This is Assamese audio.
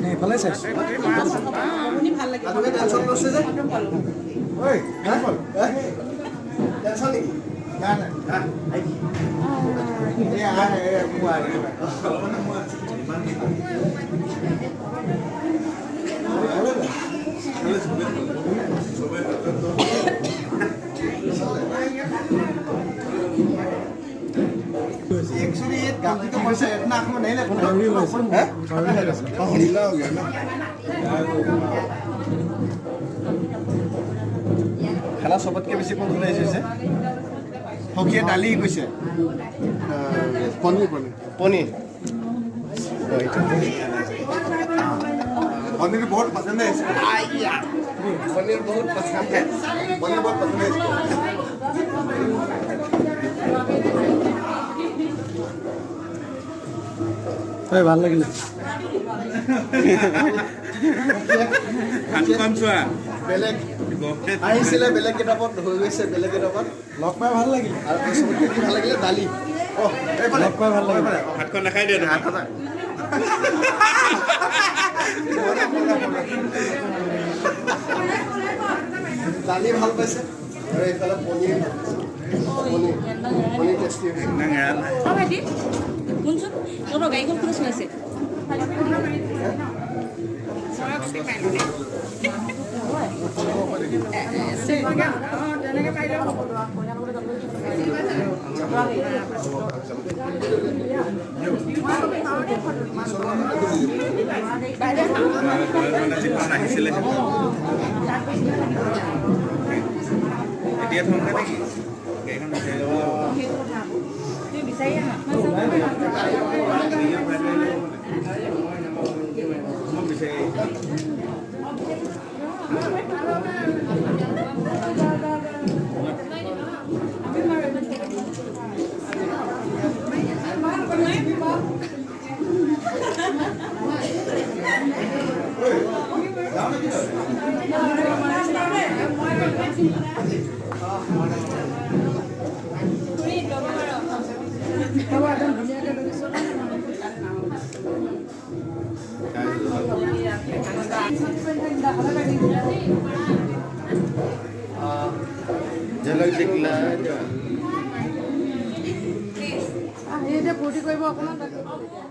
এইফালে চাইছোঁ ভাল লাগে एक्चुअली ये गांधी तो पैसा इतना आँख में नहीं लगता है ढीला हो गया ना খেলা চবতকৈ বেছি কোন ওলাই আহিছে হকীয়ে দালি কৈছে पनीर পনীৰ पनीर बहुत पसंद है इसको पनीर बहुत पसंद है पनीर बहुत पसंद है इसको ভাল লাগিলে বেলেগ আহিছিলে বেলেগ কিতাপত হৈ গৈছে বেলেগ কিতাপত লগ পাই ভাল লাগিলে আৰু চবতকৈ কি ভাল লাগিলে দালি লগ পাই ভাল লাগিলে ভাতখন নাখাই দিয়ে দালি ভাল পাইছে আৰু এইফালে পনীৰ পনীৰ টেষ্টি হৈছে ভাইটি শুনচোন তহঁতৰ গাড়ীখন কোনে চলাইছে আহিছিলে এতিয়া থওঁ নেকি গাড়ীখন বিচাৰি যাব झलक दिखला ফূৰ্তি কৰিব অকণমান